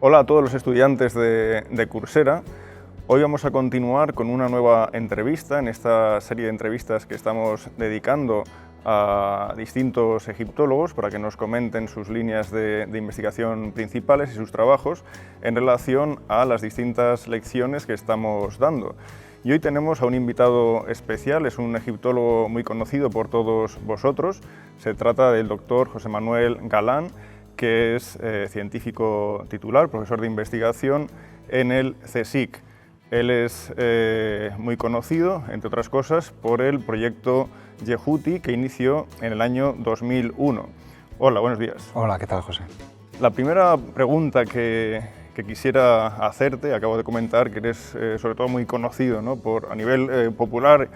Hola a todos los estudiantes de Coursera. Hoy vamos a continuar con una nueva entrevista en esta serie de entrevistas que estamos dedicando a distintos egiptólogos para que nos comenten sus líneas de investigación principales y sus trabajos en relación a las distintas lecciones que estamos dando. Y hoy tenemos a un invitado especial, es un egiptólogo muy conocido por todos vosotros. Se trata del doctor José Manuel Galán, que es científico titular, profesor de investigación en el CSIC. Él es muy conocido, entre otras cosas, por el proyecto Yehuti, que inició en el año 2001. Hola, buenos días. Hola, ¿qué tal, José? La primera pregunta que quisiera hacerte, acabo de comentar que eres sobre todo muy conocido, ¿no?, a nivel popular,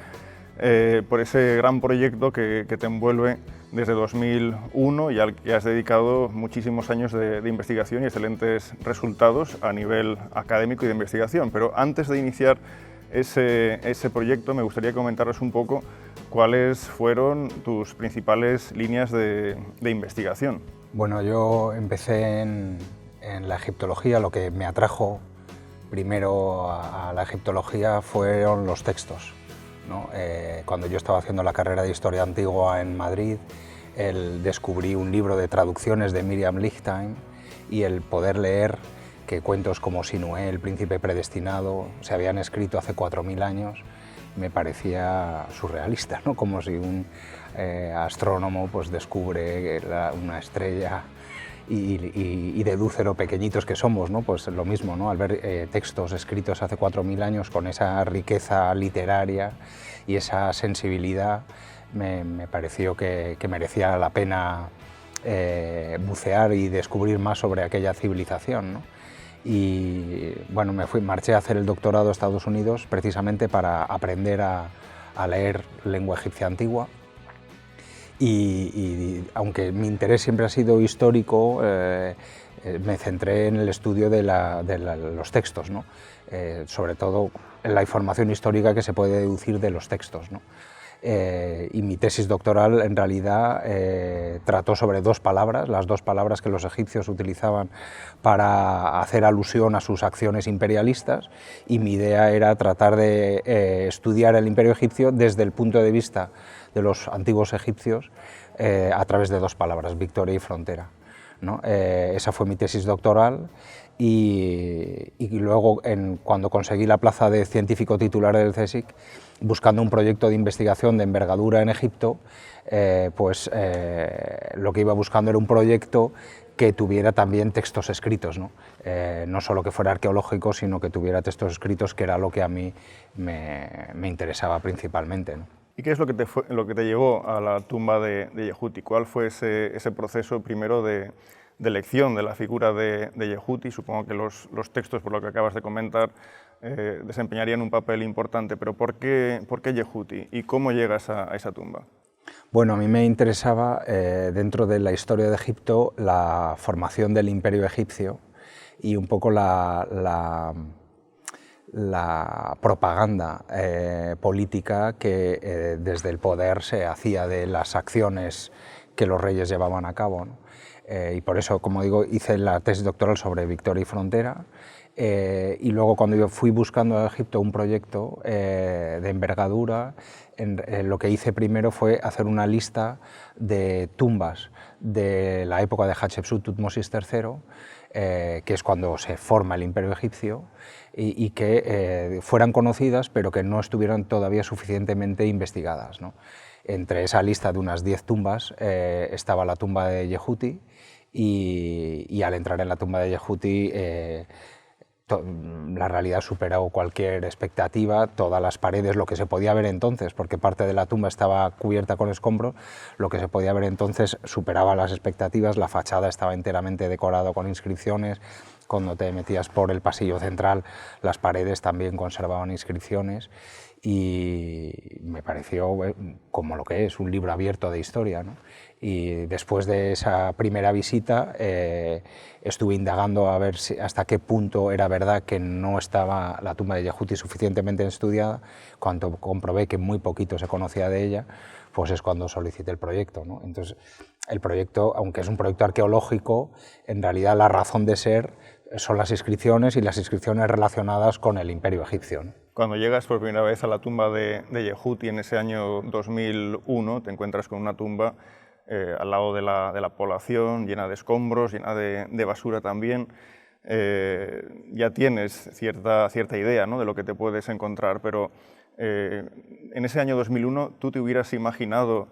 por ese gran proyecto que te envuelve desde 2001 y al que has dedicado muchísimos años de investigación y excelentes resultados a nivel académico y de investigación. Pero antes de iniciar ese proyecto me gustaría comentaros un poco cuáles fueron tus principales líneas de investigación. Bueno, yo empecé en la egiptología. Lo que me atrajo primero a la egiptología fueron los textos, ¿no? Cuando yo estaba haciendo la carrera de Historia Antigua en Madrid, descubrí un libro de traducciones de Miriam Lichtenstein y el poder leer que cuentos como Sinué, el príncipe predestinado, se habían escrito hace 4000 años, me parecía surrealista, ¿no? Como si un astrónomo pues, descubre una estrella y deduce lo pequeñitos que somos, ¿no? Pues lo mismo, ¿no? Al ver textos escritos hace 4000 años con esa riqueza literaria y esa sensibilidad, me pareció que merecía la pena bucear y descubrir más sobre aquella civilización, ¿no? Y bueno, marché a hacer el doctorado a Estados Unidos precisamente para aprender a leer lengua egipcia antigua. Y aunque mi interés siempre ha sido histórico, me centré en el estudio de los textos, ¿no? Sobre todo en la información histórica que se puede deducir de los textos, ¿no? Y mi tesis doctoral en realidad trató sobre dos palabras, las dos palabras que los egipcios utilizaban para hacer alusión a sus acciones imperialistas, y mi idea era tratar de estudiar el imperio egipcio desde el punto de vista de los antiguos egipcios a través de dos palabras, victoria y frontera, ¿no? Esa fue mi tesis doctoral. Y luego, cuando conseguí la plaza de científico titular del CSIC, buscando un proyecto de investigación de envergadura en Egipto, lo que iba buscando era un proyecto que tuviera también textos escritos, ¿no? No solo que fuera arqueológico, sino que tuviera textos escritos, que era lo que a mí me interesaba principalmente, ¿no? ¿Y qué es lo que te llevó a la tumba de Yehuti? ¿Cuál fue ese proceso primero de elección de la figura de Yehuti? Supongo que los textos, por lo que acabas de comentar, desempeñarían un papel importante, pero ¿por qué Yehuti y cómo llegas a esa tumba? Bueno, a mí me interesaba, dentro de la historia de Egipto, la formación del imperio egipcio y un poco la propaganda política que desde el poder se hacía de las acciones que los reyes llevaban a cabo, ¿no? Y por eso, como digo, hice la tesis doctoral sobre victoria y frontera, y luego cuando yo fui buscando a Egipto un proyecto de envergadura, lo que hice primero fue hacer una lista de tumbas de la época de Hatshepsut Tutmosis III, que es cuando se forma el imperio egipcio, y que fueran conocidas pero que no estuvieran todavía suficientemente investigadas, ¿no? Entre esa lista de unas 10 tumbas estaba la tumba de Yehuti, y al entrar en la tumba de Yehuti la realidad superó cualquier expectativa. Todas las paredes, lo que se podía ver entonces, porque parte de la tumba estaba cubierta con escombros, lo que se podía ver entonces superaba las expectativas. La fachada estaba enteramente decorada con inscripciones. Cuando te metías por el pasillo central, las paredes también conservaban inscripciones, y me pareció como lo que es un libro abierto de historia, ¿no? Y después de esa primera visita estuve indagando a ver hasta qué punto era verdad que no estaba la tumba de Yehuti suficientemente estudiada. Cuando comprobé que muy poquito se conocía de ella, pues es cuando solicité el proyecto, ¿no? Entonces, el proyecto, aunque es un proyecto arqueológico, en realidad la razón de ser son las inscripciones y las inscripciones relacionadas con el Imperio egipcio, ¿no? Cuando llegas por primera vez a la tumba de Yehuti en ese año 2001, te encuentras con una tumba al lado de la población, llena de escombros, llena de basura también. Ya tienes cierta idea, ¿no?, de lo que te puedes encontrar, pero en ese año 2001 tú te hubieras imaginado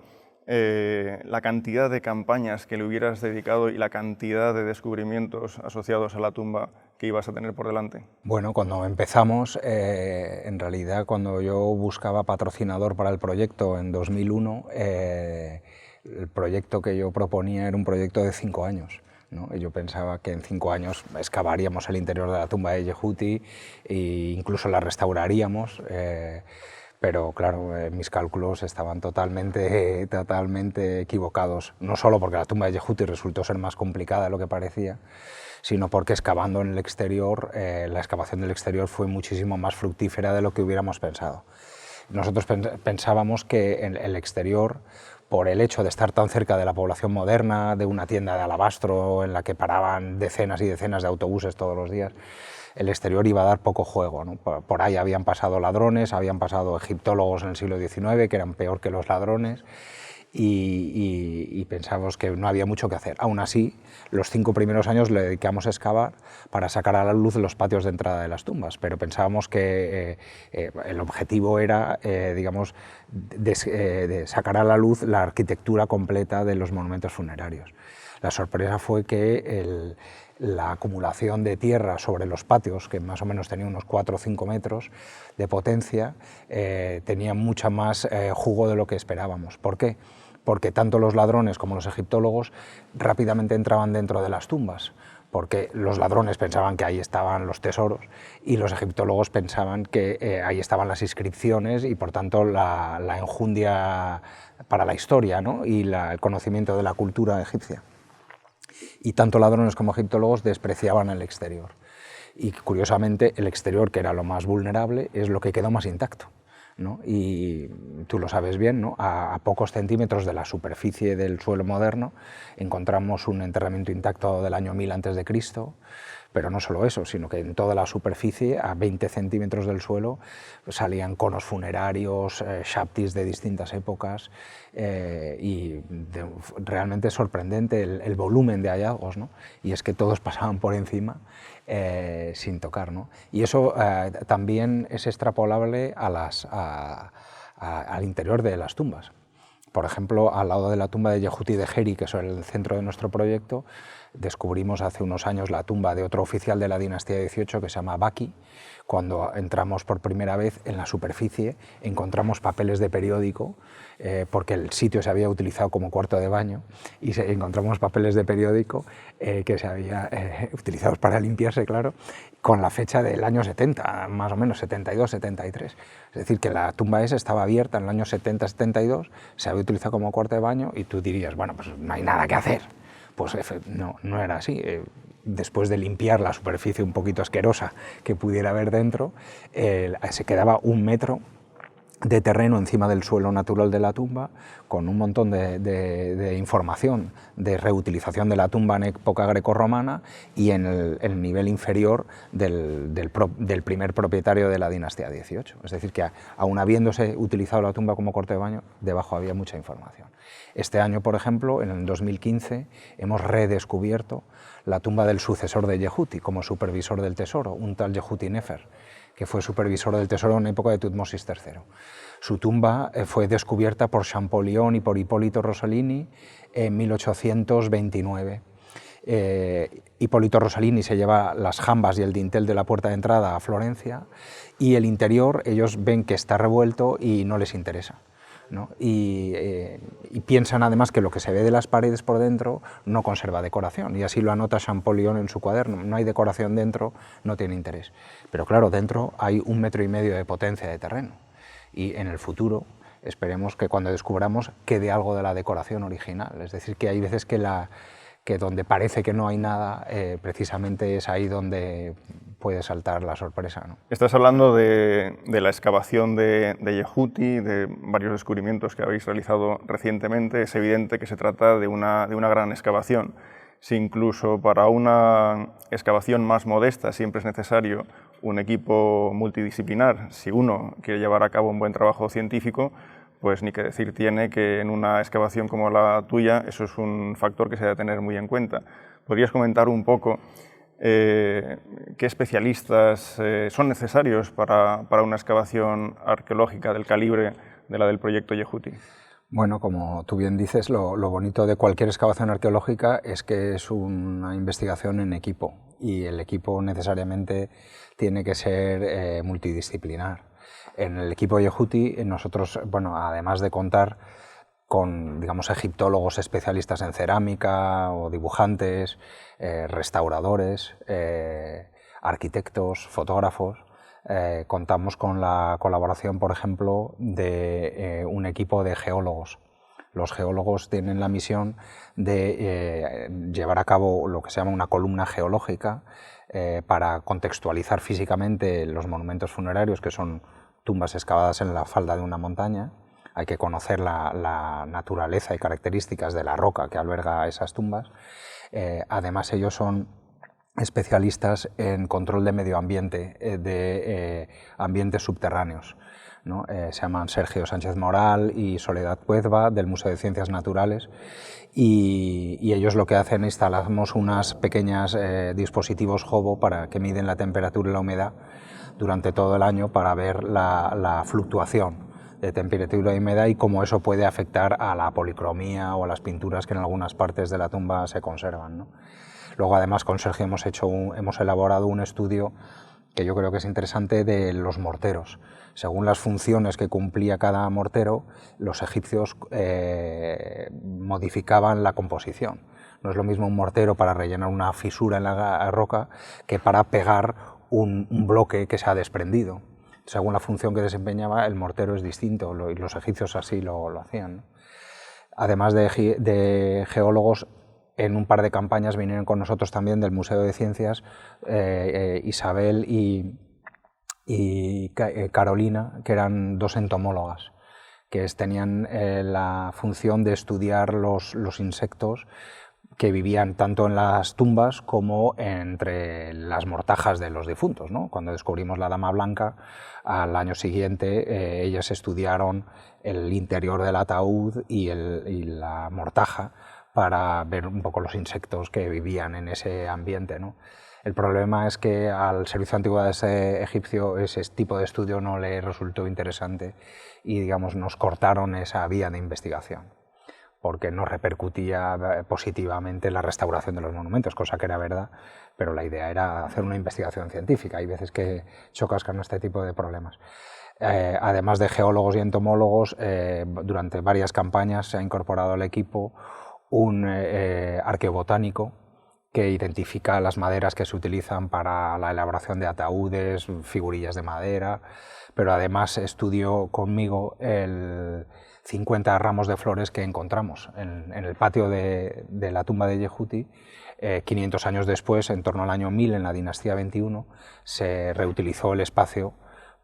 la cantidad de campañas que le hubieras dedicado y la cantidad de descubrimientos asociados a la tumba que ibas a tener por delante. Bueno, cuando empezamos, en realidad cuando yo buscaba patrocinador para el proyecto en 2001, el proyecto que yo proponía era un proyecto de 5 años. ¿no? Y yo pensaba que en 5 años excavaríamos el interior de la tumba de Yehuti e incluso la restauraríamos. Pero claro, mis cálculos estaban totalmente equivocados, no solo porque la tumba de Yehuti resultó ser más complicada de lo que parecía, sino porque excavando en el exterior, la excavación del exterior fue muchísimo más fructífera de lo que hubiéramos pensado. Nosotros pensábamos que en el exterior, por el hecho de estar tan cerca de la población moderna, de una tienda de alabastro en la que paraban decenas y decenas de autobuses todos los días, el exterior iba a dar poco juego, ¿no? Por ahí habían pasado ladrones, habían pasado egiptólogos en el siglo XIX, que eran peor que los ladrones, y pensábamos que no había mucho que hacer. Aún así, los 5 primeros años le dedicamos a excavar para sacar a la luz los patios de entrada de las tumbas, pero pensábamos que el objetivo era, digamos, de sacar a la luz la arquitectura completa de los monumentos funerarios. La sorpresa fue que la acumulación de tierra sobre los patios, que más o menos tenía unos 4 o 5 metros de potencia, tenía mucha más jugo de lo que esperábamos. ¿Por qué? Porque tanto los ladrones como los egiptólogos rápidamente entraban dentro de las tumbas, porque los ladrones pensaban que ahí estaban los tesoros y los egiptólogos pensaban que ahí estaban las inscripciones y por tanto la enjundia para la historia, ¿no? Y el conocimiento de la cultura egipcia. Y tanto ladrones como egiptólogos despreciaban el exterior. Y curiosamente el exterior, que era lo más vulnerable, es lo que quedó más intacto, ¿no? Y tú lo sabes bien, ¿no? A pocos centímetros de la superficie del suelo moderno encontramos un enterramiento intacto del año 1000 a.C., pero no solo eso, sino que en toda la superficie, a 20 centímetros del suelo, salían conos funerarios, shaptis de distintas épocas, y realmente es sorprendente el volumen de hallazgos, ¿no? Y es que todos pasaban por encima sin tocar, ¿no? Y eso también es extrapolable al interior de las tumbas. Por ejemplo, al lado de la tumba de Yehuti de Geri, que es el centro de nuestro proyecto, descubrimos hace unos años la tumba de otro oficial de la dinastía XVIII que se llama Baki. Cuando entramos por primera vez en la superficie encontramos papeles de periódico, porque el sitio se había utilizado como cuarto de baño, y encontramos papeles de periódico que se había utilizados para limpiarse, claro, con la fecha del año 70, más o menos 72, 73. Es decir, que la tumba esa estaba abierta en el año 70, 72, se había utilizado como cuarto de baño y tú dirías, bueno, pues no hay nada que hacer. Pues no era así. Después de limpiar la superficie un poquito asquerosa que pudiera haber dentro, se quedaba 1 metro de terreno encima del suelo natural de la tumba, con un montón de información de reutilización de la tumba en época grecorromana y en el nivel inferior del primer propietario de la dinastía XVIII. Es decir, que aun habiéndose utilizado la tumba como corte de baño, debajo había mucha información. Este año, por ejemplo, en el 2015, hemos redescubierto la tumba del sucesor de Yehuti como supervisor del tesoro, un tal Yehuti Nefer, que fue supervisor del tesoro en época de Tutmosis III. Su tumba fue descubierta por Champollion y por Hipólito Rossellini en 1829. Hipólito Rossellini se lleva las jambas y el dintel de la puerta de entrada a Florencia, y el interior ellos ven que está revuelto y no les interesa, ¿no? Y piensan además que lo que se ve de las paredes por dentro no conserva decoración, y así lo anota Champollion en su cuaderno: no hay decoración dentro, no tiene interés. Pero claro, dentro hay 1,5 metros de potencia de terreno, y en el futuro esperemos que cuando descubramos quede algo de la decoración original. Es decir, que hay veces que donde parece que no hay nada, precisamente es ahí donde puede saltar la sorpresa, ¿no? Estás hablando de la excavación de Yehuti, de varios descubrimientos que habéis realizado recientemente. Es evidente que se trata de una gran excavación. si incluso para una excavación más modesta siempre es necesario un equipo multidisciplinar, si uno quiere llevar a cabo un buen trabajo científico, pues ni que decir tiene que en una excavación como la tuya eso es un factor que se debe tener muy en cuenta. ¿Podrías comentar un poco qué especialistas son necesarios para una excavación arqueológica del calibre de la del proyecto Yehuti? Bueno, como tú bien dices, lo bonito de cualquier excavación arqueológica es que es una investigación en equipo y el equipo necesariamente tiene que ser multidisciplinar. En el equipo Yehuti nosotros, bueno, además de contar con, digamos, egiptólogos especialistas en cerámica o dibujantes, restauradores, arquitectos, fotógrafos, contamos con la colaboración, por ejemplo, de un equipo de geólogos. Los geólogos tienen la misión de llevar a cabo lo que se llama una columna geológica para contextualizar físicamente los monumentos funerarios, que son tumbas excavadas en la falda de una montaña. Hay que conocer la naturaleza y características de la roca que alberga esas tumbas. Además, ellos son especialistas en control de medio ambiente, de ambientes subterráneos, ¿no? Se llaman Sergio Sánchez Moral y Soledad Cuezba, del Museo de Ciencias Naturales, y ellos lo que hacen es instalamos unos pequeños dispositivos Hobo para que miden la temperatura y la humedad durante todo el año para ver la fluctuación de temperatura y humedad y cómo eso puede afectar a la policromía o a las pinturas que en algunas partes de la tumba se conservan, ¿no? Luego, además, con Sergio hemos elaborado un estudio que yo creo que es interesante de los morteros. Según las funciones que cumplía cada mortero, los egipcios modificaban la composición. No es lo mismo un mortero para rellenar una fisura en la roca que para pegar un bloque que se ha desprendido. Según la función que desempeñaba, el mortero es distinto, y los egipcios así lo hacían. Además de geólogos, en un par de campañas vinieron con nosotros también del Museo de Ciencias Isabel y Carolina, que eran dos entomólogas, que tenían la función de estudiar los insectos que vivían tanto en las tumbas como entre las mortajas de los difuntos, ¿no? Cuando descubrimos la Dama Blanca, al año siguiente ellas estudiaron el interior del ataúd y la mortaja para ver un poco los insectos que vivían en ese ambiente, ¿no? El problema es que al Servicio de Antigüedades egipcio ese tipo de estudio no le resultó interesante y, digamos, nos cortaron esa vía de investigación porque no repercutía positivamente en la restauración de los monumentos, cosa que era verdad, pero la idea era hacer una investigación científica. Hay veces que chocas con este tipo de problemas. Además de geólogos y entomólogos, durante varias campañas se ha incorporado al equipo un arqueobotánico que identifica las maderas que se utilizan para la elaboración de ataúdes, figurillas de madera, pero además estudió conmigo 50 ramos de flores que encontramos en el patio de la tumba de Yehuti. 500 años después, en torno al año 1000, en la dinastía 21, se reutilizó el espacio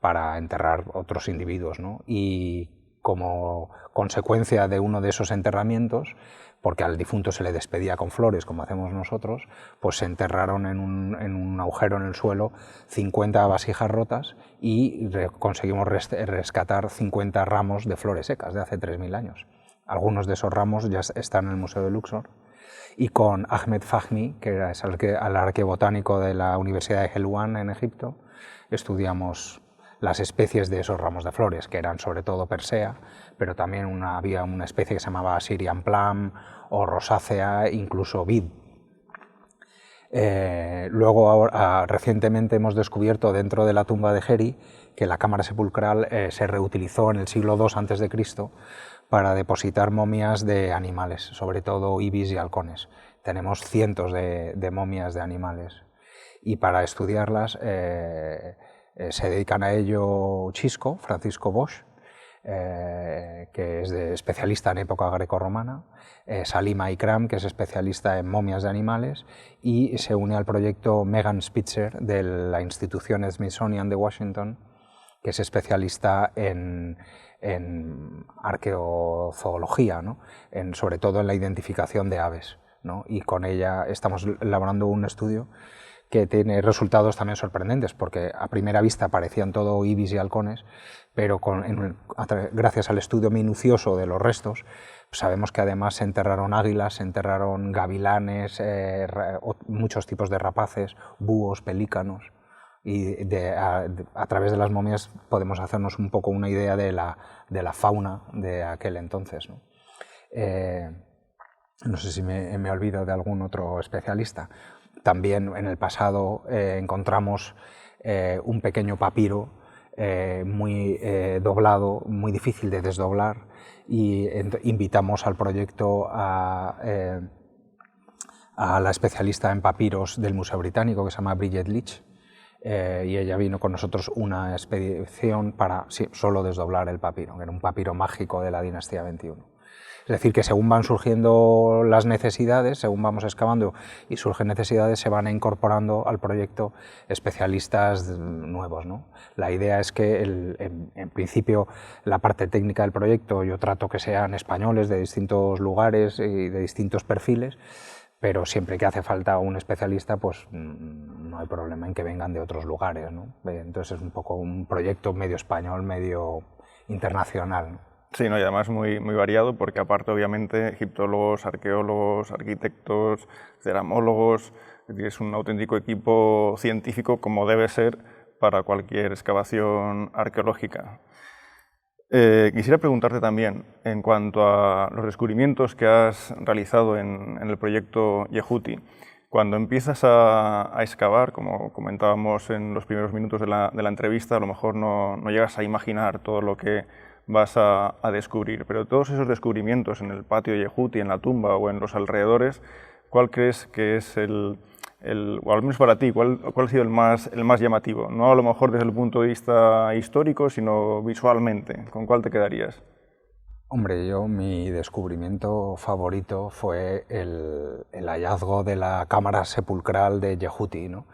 para enterrar otros individuos, ¿no? Y como consecuencia de uno de esos enterramientos, porque al difunto se le despedía con flores, como hacemos nosotros, pues se enterraron en un agujero en el suelo 50 vasijas rotas y conseguimos rescatar 50 ramos de flores secas de hace 3000 años. Algunos de esos ramos ya están en el Museo de Luxor, y con Ahmed Fahmy, que era el arqueobotánico de la Universidad de Helwan en Egipto, estudiamos las especies de esos ramos de flores, que eran sobre todo persea, pero también había una especie que se llamaba Assyrian plum o rosácea, incluso vid. Luego, recientemente hemos descubierto dentro de la tumba de Geri que la cámara sepulcral se reutilizó en el siglo II a.C. para depositar momias de animales, sobre todo ibis y halcones. Tenemos cientos de momias de animales y para estudiarlas se dedican a ello Chisco, Francisco Bosch, que es especialista en época grecorromana, Salima Ikram, que es especialista en momias de animales, y se une al proyecto Megan Spitzer de la institución Smithsonian de Washington, que es especialista en arqueozoología, ¿no? Sobre todo en la identificación de aves. ¿no? Y con ella estamos elaborando un estudio que tiene resultados también sorprendentes, porque a primera vista parecían todo ibis y halcones, pero gracias al estudio minucioso de los restos, sabemos que además se enterraron águilas, se enterraron gavilanes, muchos tipos de rapaces, búhos, pelícanos, y a través de las momias podemos hacernos un poco una idea de la fauna de aquel entonces, ¿no? No sé si me olvido de algún otro especialista. También en el pasado encontramos un pequeño papiro muy doblado, muy difícil de desdoblar, y invitamos al proyecto a la especialista en papiros del Museo Británico, que se llama Bridget Leach, y ella vino con nosotros una expedición para solo desdoblar el papiro, que era un papiro mágico de la dinastía 21. Es decir, que según van surgiendo las necesidades, según vamos excavando y surgen necesidades, se van incorporando al proyecto especialistas nuevos, ¿no? La idea es que, en principio, la parte técnica del proyecto yo trato que sean españoles de distintos lugares y de distintos perfiles, pero siempre que hace falta un especialista, pues no hay problema en que vengan de otros lugares, ¿no? Entonces es un poco un proyecto medio español, medio internacional, ¿no? Sí, ¿no? Y además muy variado, porque aparte obviamente egiptólogos, arqueólogos, arquitectos, ceramólogos, es un auténtico equipo científico como debe ser para cualquier excavación arqueológica. Quisiera preguntarte también, en cuanto a los descubrimientos que has realizado en el proyecto Yehuti, cuando empiezas a excavar, como comentábamos en los primeros minutos de la entrevista, a lo mejor no llegas a imaginar todo lo que vas a descubrir, pero todos esos descubrimientos en el patio de Yehuti, en la tumba o en los alrededores, ¿cuál crees que es o al menos para ti, cuál ha sido el más llamativo? No a lo mejor desde el punto de vista histórico, sino visualmente. ¿Con cuál te quedarías? Hombre, mi descubrimiento favorito fue el hallazgo de la cámara sepulcral de Yehuti, ¿no?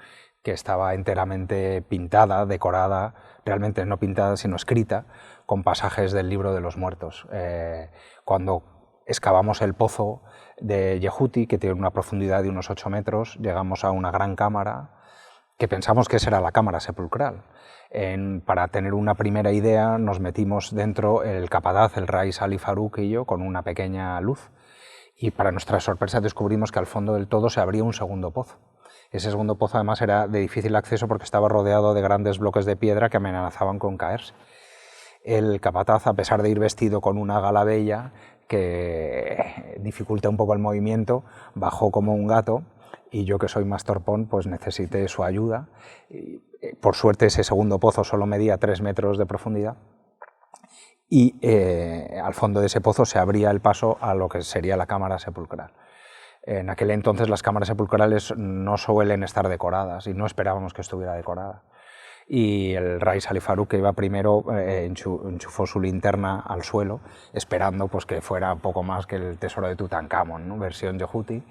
Que estaba enteramente pintada, decorada, realmente no pintada sino escrita, con pasajes del Libro de los Muertos. Cuando excavamos el pozo de Yehuti, que tiene una profundidad de unos 8 metros, llegamos a una gran cámara que pensamos que esa era la cámara sepulcral. Para tener una primera idea nos metimos dentro el capataz, el Rais Ali Farouk y yo, con una pequeña luz, y para nuestra sorpresa descubrimos que al fondo del todo se abría un segundo pozo. Ese segundo pozo además era de difícil acceso porque estaba rodeado de grandes bloques de piedra que amenazaban con caerse. El capataz, a pesar de ir vestido con una gala bella que dificulta un poco el movimiento, bajó como un gato, y yo, que soy más torpón, pues necesité su ayuda. Por suerte ese segundo pozo solo medía 3 metros de profundidad, y al fondo de ese pozo se abría el paso a lo que sería la cámara sepulcral. En aquel entonces las cámaras sepulcrales no suelen estar decoradas, y no esperábamos que estuviera decorada. Y el Rais Ali Farouk, que iba primero, enchufó su linterna al suelo, esperando pues, que fuera poco más que el tesoro de Tutankamón, ¿no? Versión Yehuti,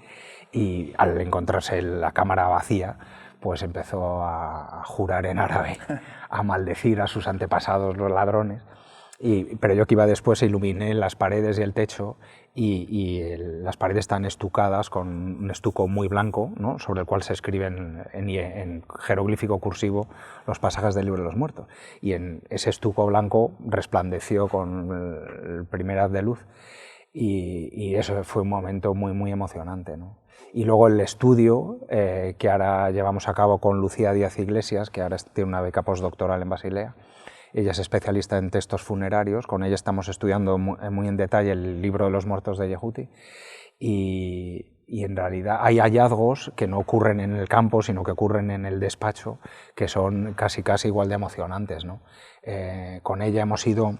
y al encontrarse la cámara vacía, pues empezó a jurar en árabe, a maldecir a sus antepasados, los ladrones. Pero yo, que iba después, iluminé las paredes y el techo, y las paredes están estucadas con un estuco muy blanco, ¿no? Sobre el cual se escriben en jeroglífico cursivo los pasajes del Libro de los Muertos. Y en ese estuco blanco resplandeció con el primer haz de luz, y eso fue un momento muy emocionante, ¿no? Y luego el estudio que ahora llevamos a cabo con Lucía Díaz Iglesias, que ahora tiene una beca postdoctoral en Basilea. Ella es especialista en textos funerarios, con ella estamos estudiando muy en detalle el Libro de los Muertos de Yehuti, y en realidad hay hallazgos que no ocurren en el campo, sino que ocurren en el despacho, que son casi igual de emocionantes, ¿no? Con ella hemos ido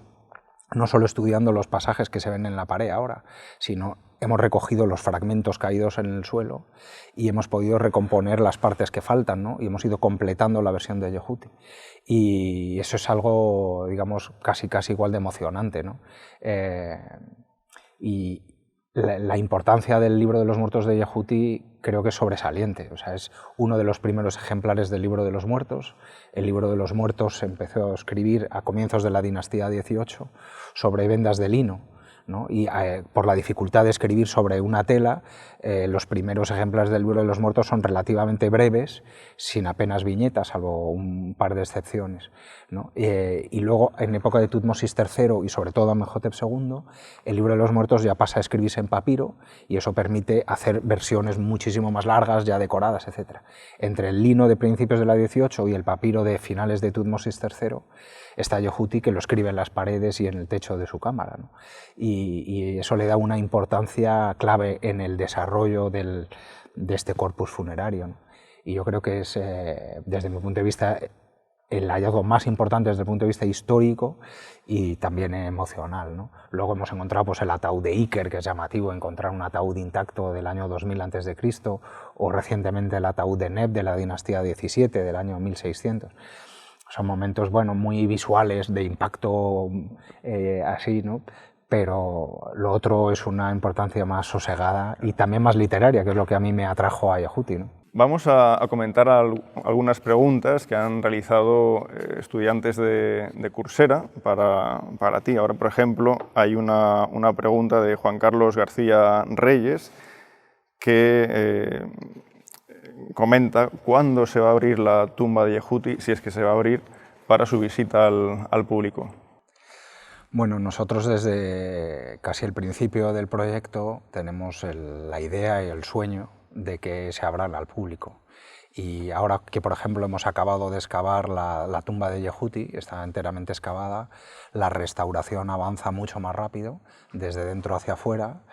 no solo estudiando los pasajes que se ven en la pared ahora, sino hemos recogido los fragmentos caídos en el suelo y hemos podido recomponer las partes que faltan, ¿no? Y hemos ido completando la versión de Yehuti. Y eso es algo, digamos, casi igual de emocionante, ¿no? Y la importancia del Libro de los Muertos de Yehuti creo que es sobresaliente. O sea, es uno de los primeros ejemplares del Libro de los Muertos. El Libro de los Muertos se empezó a escribir a comienzos de la dinastía XVIII sobre vendas de lino, ¿no? Y por la dificultad de escribir sobre una tela, los primeros ejemplares del libro de los muertos son relativamente breves, sin apenas viñetas, salvo un par de excepciones, ¿no? Y luego, en época de Tutmosis III y sobre todo Amenhotep II, el libro de los muertos ya pasa a escribirse en papiro y eso permite hacer versiones muchísimo más largas, ya decoradas, etc. Entre el lino de principios de la XVIII y el papiro de finales de Tutmosis III, está Yehuti, que lo escribe en las paredes y en el techo de su cámara, ¿no? Y eso le da una importancia clave en el desarrollo de este corpus funerario, ¿no? Y yo creo que es, desde mi punto de vista, el hallazgo más importante desde el punto de vista histórico y también emocional, ¿no? Luego hemos encontrado pues, el ataúd de Iker, que es llamativo encontrar un ataúd intacto del año 2000 a.C., o recientemente el ataúd de Neb de la dinastía XVII del año 1600. Son momentos, bueno, muy visuales, de impacto así, ¿no? Pero lo otro es una importancia más sosegada y también más literaria, que es lo que a mí me atrajo a Yehuti, ¿no? Vamos a comentar algunas preguntas que han realizado estudiantes de Coursera para ti. Ahora, por ejemplo, hay una pregunta de Juan Carlos García Reyes que comenta cuándo se va a abrir la tumba de Yehuti, si es que se va a abrir, para su visita al público. Bueno, nosotros desde casi el principio del proyecto tenemos la idea y el sueño de que se abran al público. Y ahora que, por ejemplo, hemos acabado de excavar la tumba de Yehuti, está enteramente excavada, la restauración avanza mucho más rápido, desde dentro hacia afuera,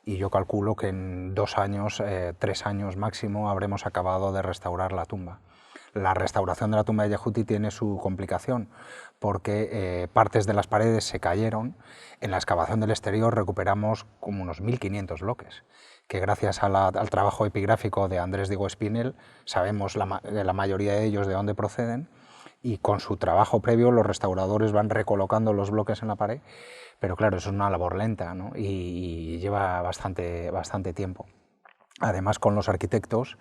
y yo calculo que en 2 años, 3 años máximo, habremos acabado de restaurar la tumba. La restauración de la tumba de Yehuti tiene su complicación, porque partes de las paredes se cayeron. En la excavación del exterior recuperamos como unos 1500 bloques, que gracias al trabajo epigráfico de Andrés Diego Espinel sabemos la mayoría de ellos de dónde proceden, y con su trabajo previo los restauradores van recolocando los bloques en la pared, pero claro, eso es una labor lenta, ¿no? y lleva bastante tiempo. Además, con los arquitectos,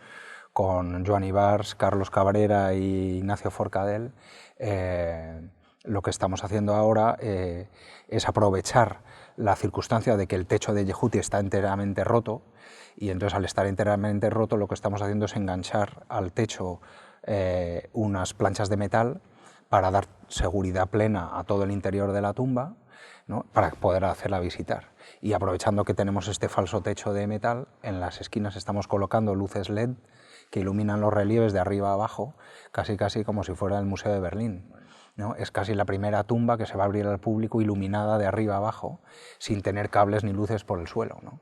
con Joan Ibars, Carlos Cabrera y Ignacio Forcadell, lo que estamos haciendo ahora es aprovechar la circunstancia de que el techo de Yehuti está enteramente roto, y entonces al estar enteramente roto lo que estamos haciendo es enganchar al techo unas planchas de metal para dar seguridad plena a todo el interior de la tumba, ¿no? Para poder hacerla visitar. Y aprovechando que tenemos este falso techo de metal, en las esquinas estamos colocando luces LED que iluminan los relieves de arriba a abajo, casi como si fuera el Museo de Berlín, ¿no? Es casi la primera tumba que se va a abrir al público iluminada de arriba a abajo, sin tener cables ni luces por el suelo, ¿no?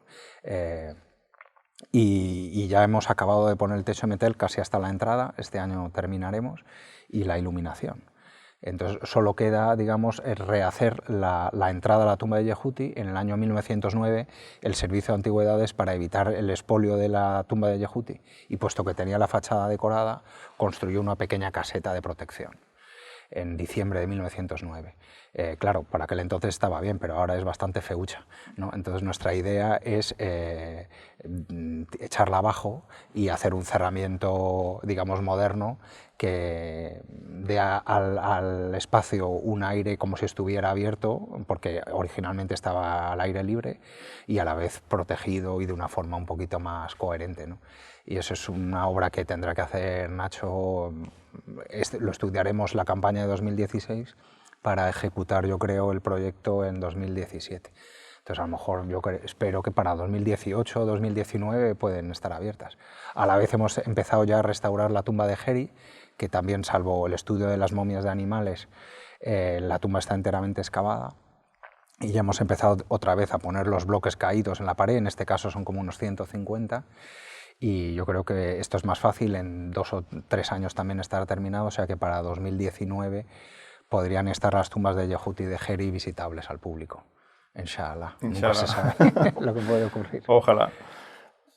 Y ya hemos acabado de poner el techo de metal casi hasta la entrada, este año terminaremos, y la iluminación. Entonces solo queda, digamos, rehacer la entrada a la tumba de Yehuti. En el año 1909 el Servicio de Antigüedades, para evitar el expolio de la tumba de Yehuti, y puesto que tenía la fachada decorada, construyó una pequeña caseta de protección en diciembre de 1909. Claro, para aquel entonces estaba bien, pero ahora es bastante feucha, ¿no? Entonces nuestra idea es echarla abajo y hacer un cerramiento, digamos, moderno, que dé al espacio un aire como si estuviera abierto, porque originalmente estaba al aire libre, y a la vez protegido y de una forma un poquito más coherente, ¿no? Y eso es una obra que tendrá que hacer Nacho. Lo estudiaremos la campaña de 2016 para ejecutar, yo creo, el proyecto en 2017. Entonces, a lo mejor yo espero que para 2018 o 2019 pueden estar abiertas. A la vez hemos empezado ya a restaurar la tumba de Geri, que también, salvo el estudio de las momias de animales, la tumba está enteramente excavada. Y ya hemos empezado otra vez a poner los bloques caídos en la pared, en este caso son como unos 150, y yo creo que esto es más fácil, en 2 o 3 años también estará terminado, o sea que para 2019 podrían estar las tumbas de Yehuti y de Geri visitables al público. Inshallah. Nunca se sabe lo que puede ocurrir. Ojalá.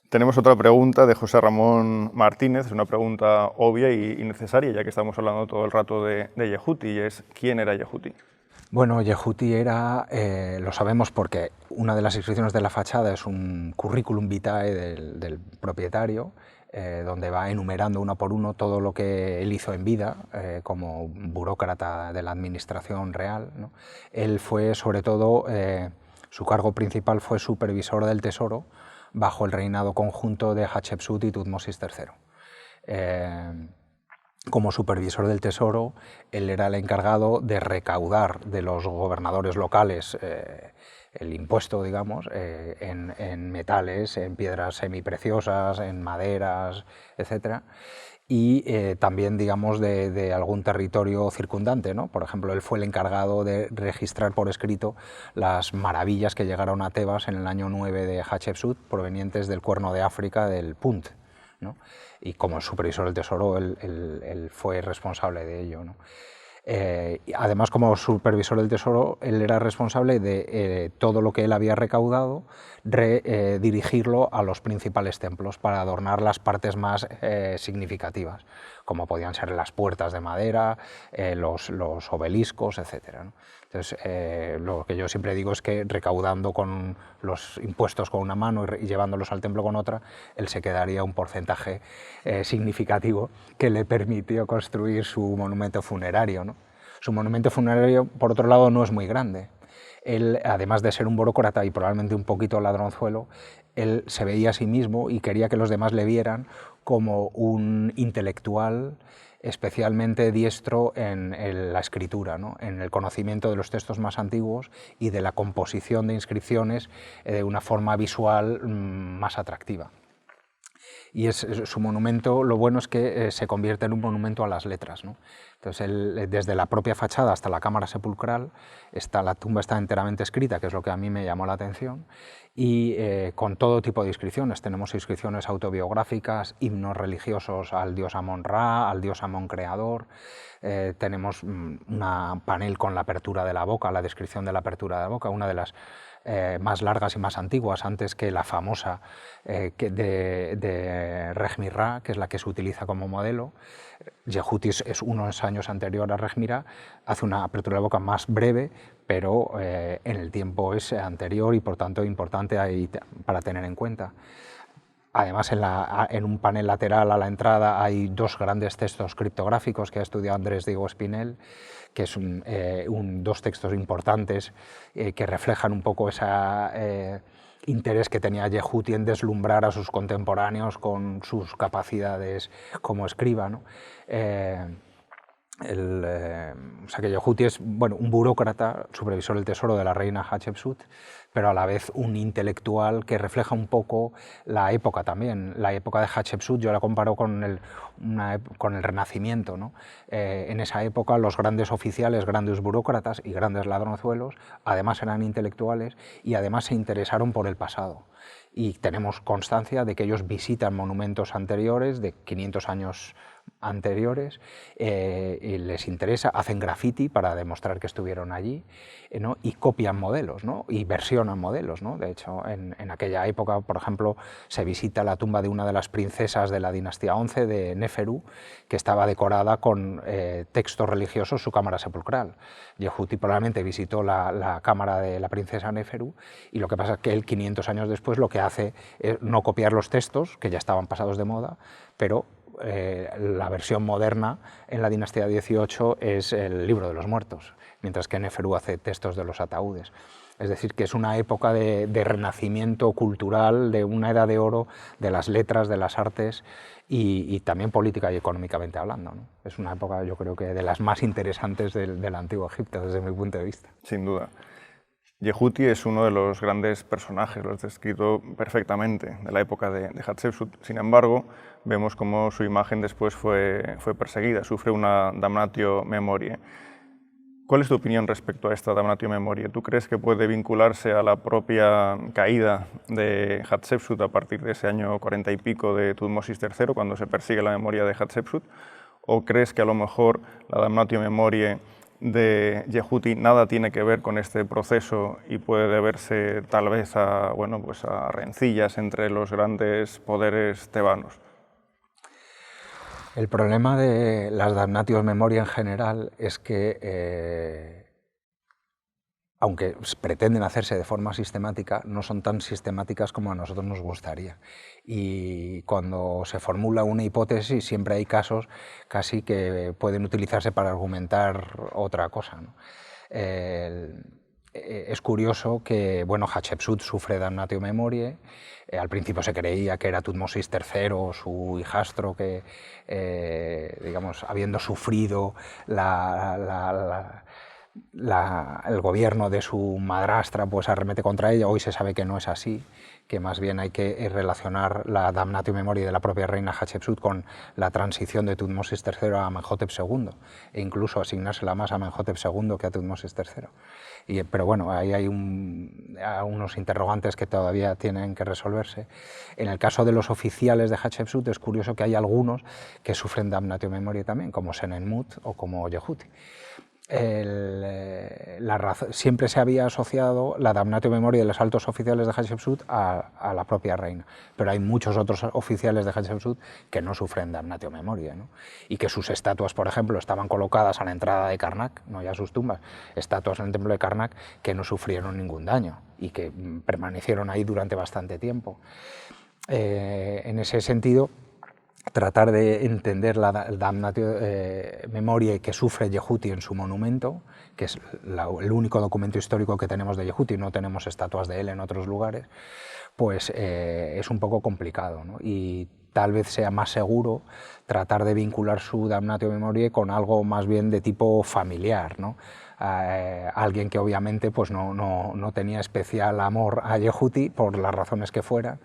Tenemos otra pregunta de José Ramón Martínez, una pregunta obvia y necesaria, ya que estamos hablando todo el rato de Yehuti, y es ¿quién era Yehuti? Bueno, Yehuti era, lo sabemos porque una de las inscripciones de la fachada es un currículum vitae del propietario, donde va enumerando uno por uno todo lo que él hizo en vida como burócrata de la administración real, ¿no? Él fue sobre todo Su cargo principal fue supervisor del tesoro bajo el reinado conjunto de Hatshepsut y Tutmosis III. Como supervisor del tesoro, él era el encargado de recaudar de los gobernadores locales el impuesto, digamos, en metales, en piedras semipreciosas, en maderas, etc. Y también, digamos, de algún territorio circundante, ¿no? Por ejemplo, él fue el encargado de registrar por escrito las maravillas que llegaron a Tebas en el año 9 de Hatshepsut, provenientes del Cuerno de África, del Punt, ¿no? Y como supervisor del tesoro, él fue responsable de ello, ¿no? Además, como supervisor del tesoro, él era responsable de todo lo que él había recaudado, dirigirlo a los principales templos para adornar las partes más significativas, como podían ser las puertas de madera, los obeliscos, etc., ¿no? Entonces, lo que yo siempre digo es que recaudando con los impuestos con una mano y llevándolos al templo con otra, él se quedaría un porcentaje significativo que le permitió construir su monumento funerario, ¿no? Su monumento funerario, por otro lado, no es muy grande. Él, además de ser un burócrata y probablemente un poquito ladronzuelo, él se veía a sí mismo y quería que los demás le vieran como un intelectual especialmente diestro en la escritura, ¿no? En el conocimiento de los textos más antiguos y de la composición de inscripciones de una forma visual más atractiva. Y su monumento, lo bueno es que se convierte en un monumento a las letras, ¿no? Entonces, desde la propia fachada hasta la cámara sepulcral, la tumba está enteramente escrita, que es lo que a mí me llamó la atención, y con todo tipo de inscripciones. Tenemos inscripciones autobiográficas, himnos religiosos al dios Amon-Ra, al dios Amon creador. Tenemos un panel con la apertura de la boca, la descripción de la apertura de la boca, una de las más largas y más antiguas, antes que la famosa de Rejmirá, que es la que se utiliza como modelo. Yehuti es unos años anterior a Rejmirá, hace una apertura de boca más breve, pero en el tiempo es anterior y por tanto importante ahí para tener en cuenta. Además, en un panel lateral a la entrada hay dos grandes textos criptográficos que ha estudiado Andrés Diego Espinel, que es dos textos importantes que reflejan un poco ese interés que tenía Yehuti en deslumbrar a sus contemporáneos con sus capacidades como escriba, ¿no? O sea que Yehuti es, bueno, un burócrata, supervisor del tesoro de la reina Hatshepsut, pero a la vez un intelectual que refleja un poco la época también. La época de Hatshepsut yo la comparo con el Renacimiento, ¿no? En esa época los grandes oficiales, grandes burócratas y grandes ladronzuelos además eran intelectuales y además se interesaron por el pasado. Y tenemos constancia de que ellos visitan monumentos anteriores, de 500 años anteriores, y les interesa, hacen graffiti para demostrar que estuvieron allí, ¿no? Y copian modelos, ¿no? Y versionan modelos, ¿no? De hecho, en aquella época, por ejemplo, se visita la tumba de una de las princesas de la dinastía 11 de Neferu, que estaba decorada con textos religiosos, su cámara sepulcral. Yehuti probablemente visitó la cámara de la princesa Neferu, y lo que pasa es que él, 500 años después, lo que hace es no copiar los textos, que ya estaban pasados de moda, pero la versión moderna en la dinastía 18 es el libro de los muertos, mientras que Neferu hace textos de los ataúdes. Es decir, que es una época de renacimiento cultural, de una edad de oro de las letras, de las artes y también política y económicamente hablando, ¿no? Es una época, yo creo que de las más interesantes del antiguo Egipto, desde mi punto de vista. Sin duda. Yehuti es uno de los grandes personajes, lo has descrito perfectamente, de la época de Hatshepsut. Sin embargo, vemos cómo su imagen después fue perseguida, sufre una damnatio memoriae. ¿Cuál es tu opinión respecto a esta damnatio memoriae? ¿Tú crees que puede vincularse a la propia caída de Hatshepsut a partir de ese año 40 y pico de Tutmosis III, cuando se persigue la memoria de Hatshepsut? ¿O crees que a lo mejor la damnatio memoriae de Yehuti nada tiene que ver con este proceso y puede deberse tal vez a rencillas entre los grandes poderes tebanos? El problema de las damnatio memoriae en general es que, aunque pretenden hacerse de forma sistemática, no son tan sistemáticas como a nosotros nos gustaría. Y cuando se formula una hipótesis, siempre hay casos casi que pueden utilizarse para argumentar otra cosa, ¿no? es curioso que, bueno, Hatshepsut sufre damnatio memoriae. Al principio se creía que era Tutmosis III, su hijastro, que, digamos, habiendo sufrido el gobierno de su madrastra, pues arremete contra ella. Hoy se sabe que no es así, que más bien hay que relacionar la damnatio memoriae de la propia reina Hatshepsut con la transición de Tutmosis III a Amenhotep II, e incluso asignársela más a Amenhotep II que a Tutmosis III. Pero bueno, ahí hay unos interrogantes que todavía tienen que resolverse. En el caso de los oficiales de Hatshepsut es curioso que hay algunos que sufren damnatio memoriae también, como Senenmut o como Yehuti. Siempre se había asociado la damnatio memoriae de los altos oficiales de Hatshepsut a la propia reina, pero hay muchos otros oficiales de Hatshepsut que no sufren damnatio memoriae, ¿no? Y que sus estatuas, por ejemplo, estaban colocadas a la entrada de Karnak, no ya sus tumbas, estatuas en el templo de Karnak que no sufrieron ningún daño y que permanecieron ahí durante bastante tiempo. En ese sentido, tratar de entender la damnatio memoriae que sufre Yehuti en su monumento, que es el único documento histórico que tenemos de Yehuti, no tenemos estatuas de él en otros lugares, pues es un poco complicado, ¿no? Y tal vez sea más seguro tratar de vincular su damnatio memoriae con algo más bien de tipo familiar, ¿no? Alguien que obviamente pues no tenía especial amor a Yehuti por las razones que fueran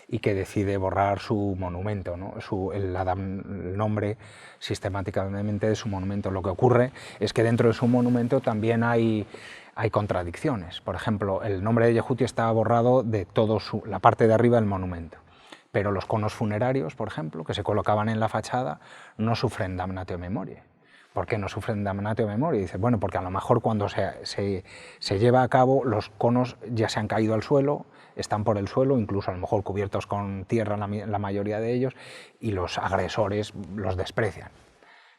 y que decide borrar su monumento, ¿no? El nombre sistemáticamente de su monumento. Lo que ocurre es que dentro de su monumento también hay contradicciones. Por ejemplo, el nombre de Yehuti está borrado de toda la parte de arriba del monumento, pero los conos funerarios, por ejemplo, que se colocaban en la fachada, no sufren damnatio memoriae. ¿Por qué no sufren damnatio memoriae? Dice, bueno, porque a lo mejor cuando se lleva a cabo los conos ya se han caído al suelo, están por el suelo, incluso a lo mejor cubiertos con tierra la mayoría de ellos, y los agresores los desprecian.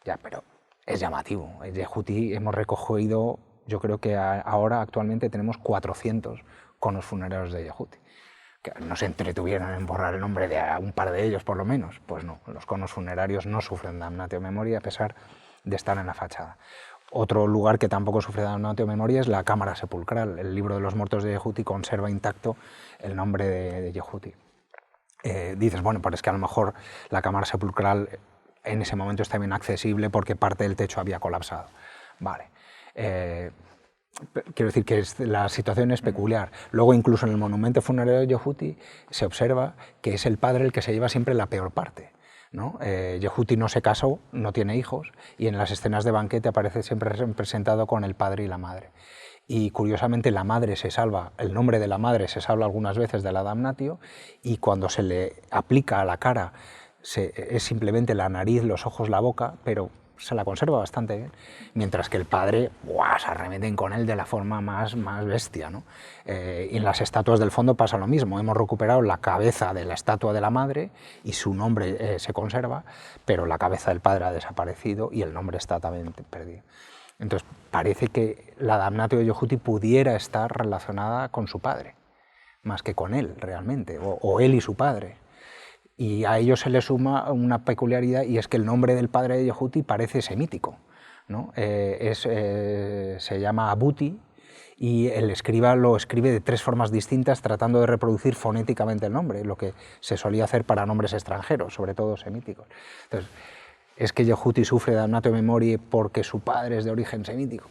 Ya, pero es llamativo. En Yehuti hemos recogido, yo creo que ahora actualmente tenemos 400 conos funerarios de Yehuti. Que no se entretuvieron en borrar el nombre de un par de ellos, por lo menos. Pues no, los conos funerarios no sufren damnatio memoriae a pesar de estar en la fachada. Otro lugar que tampoco sufre damnatio memoriae es la cámara sepulcral. El libro de los muertos de Yehuti conserva intacto el nombre de Yehuti. Dices, bueno, pero es que a lo mejor la cámara sepulcral en ese momento está bien accesible porque parte del techo había colapsado. Vale. Quiero decir que la situación es peculiar. Luego, incluso en el monumento funerario de Yehuti se observa que es el padre el que se lleva siempre la peor parte, ¿no? Yehuti no se casó, no tiene hijos, y en las escenas de banquete aparece siempre representado con el padre y la madre. Y curiosamente la madre se salva, el nombre de la madre se salva algunas veces de la damnatio, y cuando se le aplica a la cara es simplemente la nariz, los ojos, la boca, pero se la conserva bastante bien, mientras que el padre se arremeten con él de la forma más bestia, ¿no? Y en las estatuas del fondo pasa lo mismo, hemos recuperado la cabeza de la estatua de la madre y su nombre se conserva, pero la cabeza del padre ha desaparecido y el nombre está también perdido. Entonces parece que la damnatio de Yehuti pudiera estar relacionada con su padre, más que con él realmente, o él y su padre. Y a ello se le suma una peculiaridad, y es que el nombre del padre de Yehuti parece semítico, ¿no? Se llama Abuti, y el escriba lo escribe de 3 formas distintas tratando de reproducir fonéticamente el nombre, lo que se solía hacer para nombres extranjeros, sobre todo semíticos. Entonces, ¿es que Yehuti sufre damnatio memoriae porque su padre es de origen semítico?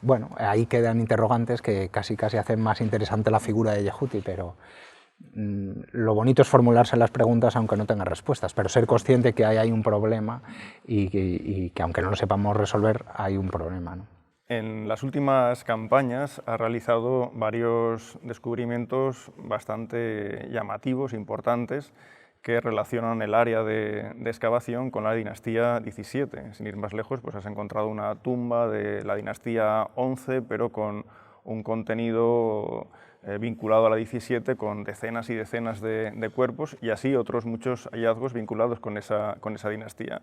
Bueno, ahí quedan interrogantes que casi hacen más interesante la figura de Yehuti, pero lo bonito es formularse las preguntas aunque no tenga respuestas, pero ser consciente que hay un problema y que aunque no lo sepamos resolver, hay un problema, ¿no? En las últimas campañas ha realizado varios descubrimientos bastante llamativos, importantes, que relacionan el área de excavación con la dinastía XVII. Sin ir más lejos, pues has encontrado una tumba de la dinastía XI, pero con un contenido vinculado a la XVII, con decenas y decenas de cuerpos, y así otros muchos hallazgos vinculados con esa dinastía.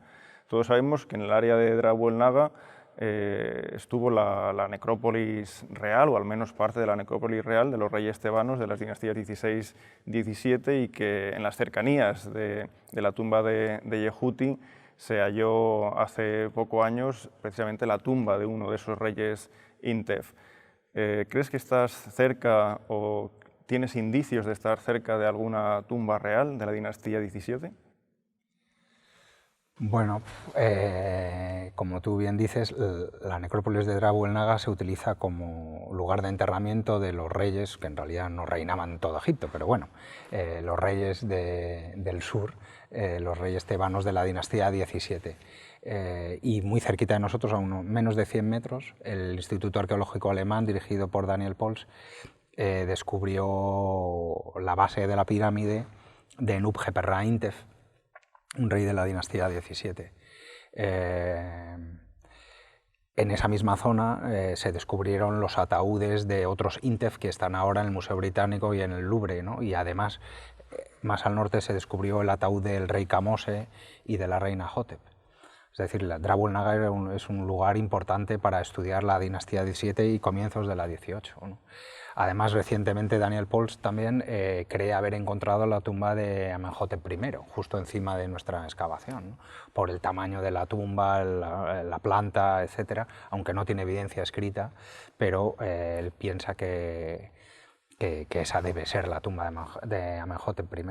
Todos sabemos que en el área de Drabuelnaga estuvo la necrópolis real, o al menos parte de la necrópolis real de los reyes tebanos de las dinastías XVI-XVII, y que en las cercanías de la tumba de Yehuti se halló hace pocos años precisamente la tumba de uno de esos reyes Intef. ¿Crees que estás cerca o tienes indicios de estar cerca de alguna tumba real de la dinastía XVII? Bueno, como tú bien dices, la necrópolis de Drabul Naga se utiliza como lugar de enterramiento de los reyes, que en realidad no reinaban en todo Egipto, pero bueno, los reyes del sur, los reyes tebanos de la dinastía XVII. Y muy cerquita de nosotros, a unos menos de 100 metros, el Instituto Arqueológico Alemán, dirigido por Daniel Pols, descubrió la base de la pirámide de Nubjeperra-Intef, un rey de la dinastía XVII. En esa misma zona se descubrieron los ataúdes de otros Intef que están ahora en el Museo Británico y en el Louvre, ¿no? Y además, más al norte se descubrió el ataúd del rey Kamose y de la reina Hotep. Es decir, Drabul Naga es un lugar importante para estudiar la dinastía XVII y comienzos de la XVIII, ¿no? Además, recientemente Daniel Pols también cree haber encontrado la tumba de Amenhotep I, justo encima de nuestra excavación, ¿no? Por el tamaño de la tumba, la planta, etcétera, aunque no tiene evidencia escrita, pero él piensa que esa debe ser la tumba de Amenhotep I.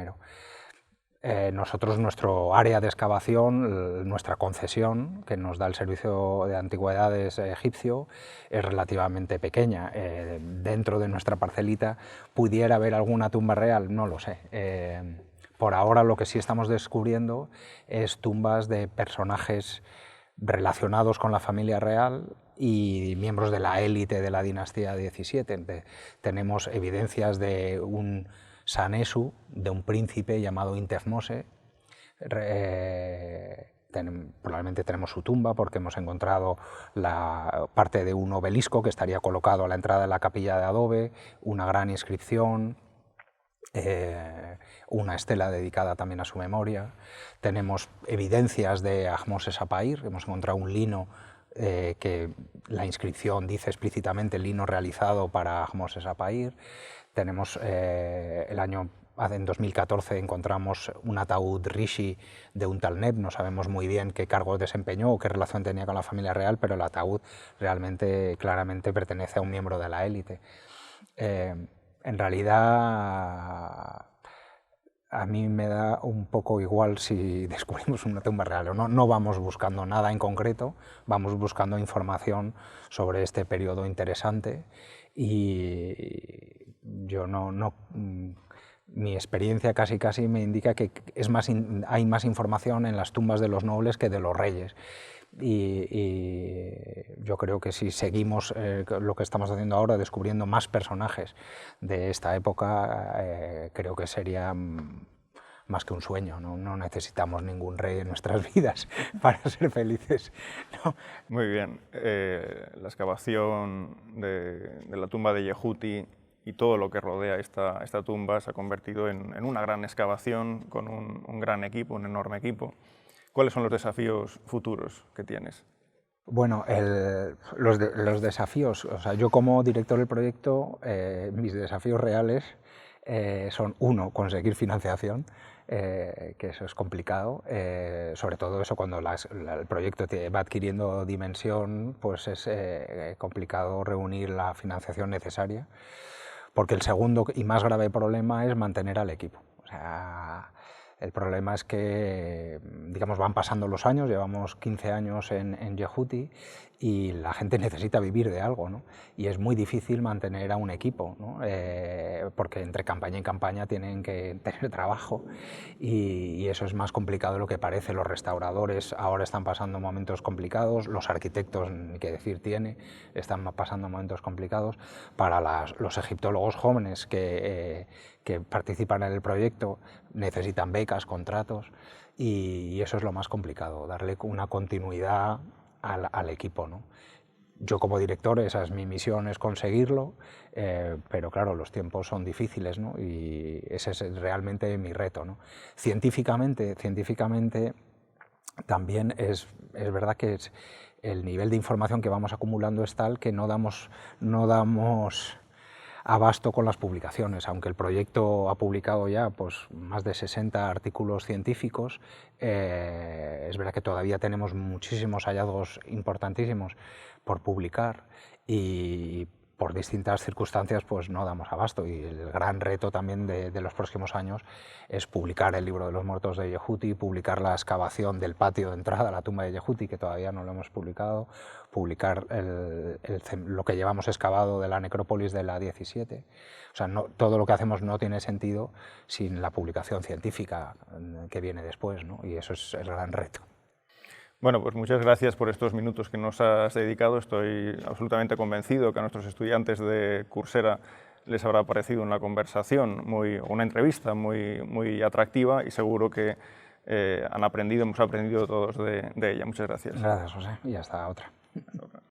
Nosotros, nuestro área de excavación, nuestra concesión que nos da el Servicio de Antigüedades egipcio, es relativamente pequeña. Dentro de nuestra parcelita, ¿pudiera haber alguna tumba real? No lo sé. Por ahora lo que sí estamos descubriendo es tumbas de personajes relacionados con la familia real y miembros de la élite de la dinastía XVII. Tenemos evidencias de un Sanesu, de un príncipe llamado Intefmose. Probablemente tenemos su tumba porque hemos encontrado la parte de un obelisco que estaría colocado a la entrada de la capilla de adobe, una gran inscripción, una estela dedicada también a su memoria. Tenemos evidencias de Ahmose Sapair, hemos encontrado un lino que la inscripción dice explícitamente lino realizado para Ahmose Sapair. Tenemos en 2014 encontramos un ataúd rishi de un tal Neb, no sabemos muy bien qué cargo desempeñó o qué relación tenía con la familia real, pero el ataúd realmente, claramente pertenece a un miembro de la élite. En realidad, a mí me da un poco igual si descubrimos una tumba real o no. No vamos buscando nada en concreto, vamos buscando información sobre este periodo interesante y yo mi experiencia casi me indica que hay más información en las tumbas de los nobles que de los reyes. Y yo creo que si seguimos lo que estamos haciendo ahora, descubriendo más personajes de esta época, creo que sería más que un sueño, no necesitamos ningún rey en nuestras vidas para ser felices, ¿no? Muy bien. La excavación de la tumba de Yehuti y todo lo que rodea esta tumba se ha convertido en una gran excavación con un gran equipo, un enorme equipo. ¿Cuáles son los desafíos futuros que tienes? Bueno, los desafíos, o sea, yo como director del proyecto, mis desafíos reales son, uno, conseguir financiación, que eso es complicado, sobre todo eso cuando el proyecto va adquiriendo dimensión, pues es complicado reunir la financiación necesaria, porque el segundo y más grave problema es mantener al equipo. O sea, el problema es que, digamos, van pasando los años, llevamos 15 años en Yehuti y la gente necesita vivir de algo, ¿no? Y es muy difícil mantener a un equipo, ¿no? Porque entre campaña y campaña tienen que tener trabajo y eso es más complicado de lo que parece. Los restauradores ahora están pasando momentos complicados, los arquitectos, ni qué decir tiene, están pasando momentos complicados. Para los egiptólogos jóvenes que participan en el proyecto necesitan becas, contratos y eso es lo más complicado, darle una continuidad al equipo, ¿no? Yo como director, esa es mi misión, es conseguirlo, pero claro, los tiempos son difíciles, ¿no? Y ese es realmente mi reto, ¿no? Científicamente también es verdad que el nivel de información que vamos acumulando es tal que no damos abasto con las publicaciones, aunque el proyecto ha publicado ya pues, más de 60 artículos científicos, es verdad que todavía tenemos muchísimos hallazgos importantísimos por publicar y por distintas circunstancias pues no damos abasto, y el gran reto también de los próximos años es publicar el libro de los muertos de Yehuti, publicar la excavación del patio de entrada a la tumba de Yehuti, que todavía no lo hemos publicado, publicar lo que llevamos excavado de la necrópolis de la 17. O sea, todo lo que hacemos no tiene sentido sin la publicación científica que viene después, ¿no? Y eso es el gran reto. Bueno, pues muchas gracias por estos minutos que nos has dedicado. Estoy absolutamente convencido que a nuestros estudiantes de Coursera les habrá parecido una conversación, una entrevista muy atractiva, y seguro que hemos aprendido todos de ella. Muchas gracias. Gracias, José, y hasta otra. Hasta otra.